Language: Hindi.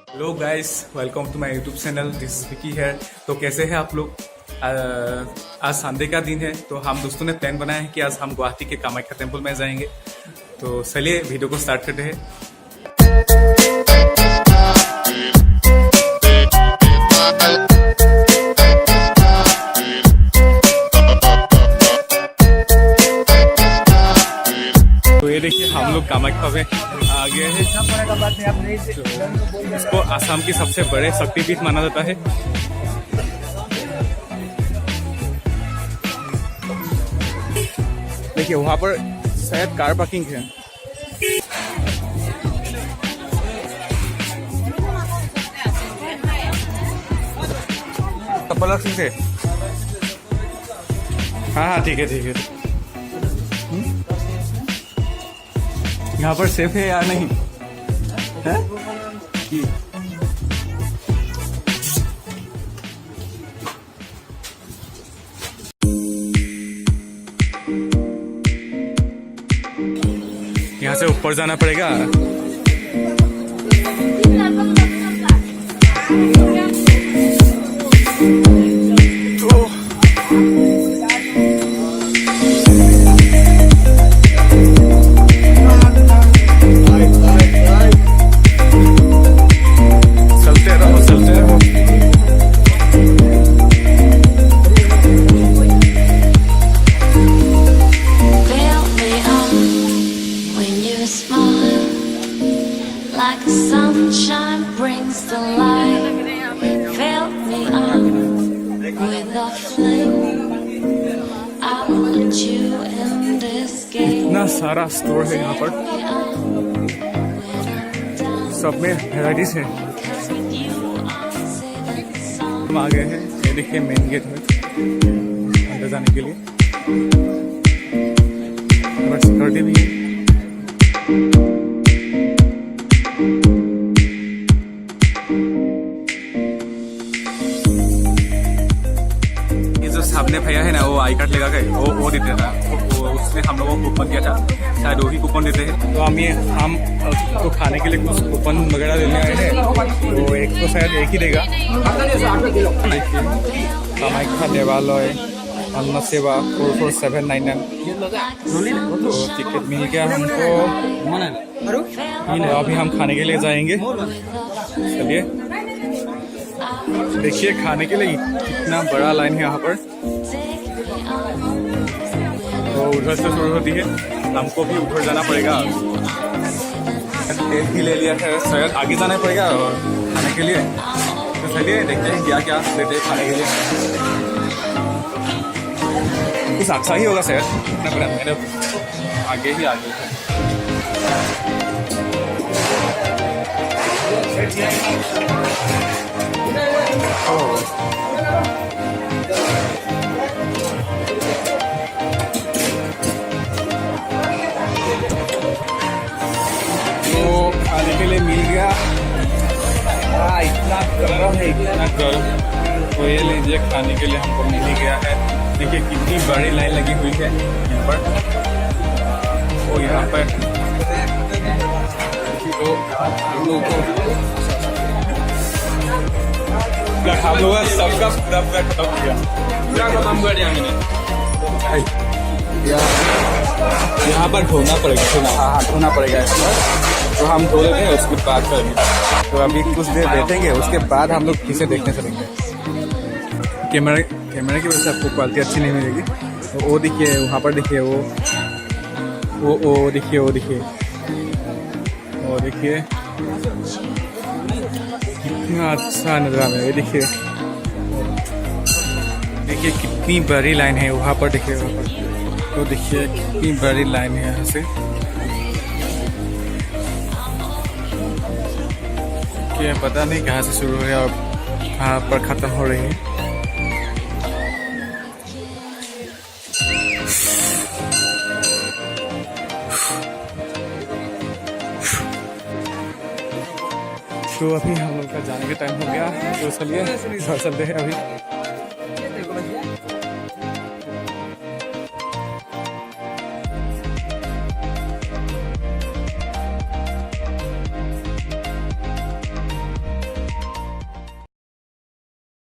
Hello guys, welcome to my YouTube channel. This is Vicky है। तो कैसे हैं आप लोग? आज संडे का दिन है, तो हम दोस्तों ने प्लान बनाया है कि आज हम गुवाहाटी के कामाख्या टेम्पल में जाएंगे। तो चलिए वीडियो को स्टार्ट करते हैं। तो ये देखिए हम लोग कामाख्या में आ गए हैं। तो इसको आसाम की सबसे बड़े शक्तिपीठ माना जाता है। देखिए वहाँ पर शायद कार पार्किंग है। पलक सिंह से। हाँ ठीक है ठीक है। यहाँ पर सेफ है या नहीं है? यहाँ से ऊपर जाना पड़ेगा। Like the sunshine brings the light, fill me up with a flame. I want you in this game. इतना सारा स्टोर है यहाँ पर, सब में वेराइटीज है। हम आ गए हैं, ये देखिए मेन गेट में अंदर जाने के लिए सिक्योरिटी भी है। सामने भैया है ना, वो आई कार्ड लगा के वो देते था। वो उसने हम लोगों को कूपन दिया था, शायद वही कूपन देते हैं। तो हम तो खाने के लिए कुछ कूपन वगैरह लेने आए हैं। तो एक तो शायद एक ही देगा। कामाख्या देवालय अन्न सेवा 44799। तो टिकट मिल गया हमको। तो अभी हम खाने के लिए जाएंगे। चलिए देखिए खाने के लिए कितना बड़ा लाइन है यहाँ पर। तो उधर से शुरू होती है, हमको भी उधर जाना पड़ेगा। तेल भी ले लिया है, शायद आगे जाना पड़ेगा और खाने के लिए। तो चलिए देखते हैं क्या क्या देते हैं खाने के लिए। कुछ अच्छा ही होगा शायद, इतना बड़ा मेरे आगे ही आगे है। तो खाने के लिए मिल गया। इतना गर्म है, इतना गर्म। तो ये लीजिए, खाने के लिए हमको मिल ही गया है। देखिए कितनी बड़ी लाइन लगी हुई है यहाँ पर। तो यहाँ पर तो हम लोग सबका पूरा खत्म हो गया। खत्म कर दिया मैंने। यहाँ पर धोना पड़ेगा। हाँ धोना पड़ेगा। तो हम धो लेते हैं, उसके बाद करेंगे। तो अभी कुछ देर बैठेंगे, उसके बाद हम लोग फिर से देखने चलेंगे। कैमरे की वजह से आपको क्वालिटी अच्छी नहीं मिलेगी। तो वो देखिए वहाँ पर, देखिए वो देखिए कितना अच्छा नज़ारा है। ये देखिए कितनी बड़ी लाइन है वहाँ पर। देखिए वहाँ पर, तो देखिए कितनी बड़ी लाइन है यहाँ से। कि पता नहीं कहाँ से शुरू है और कहाँ पर ख़त्म हो रही है। तो अभी हम लोग का जाने का टाइम हो गया। तो चलिए घर चलते हैं अभी।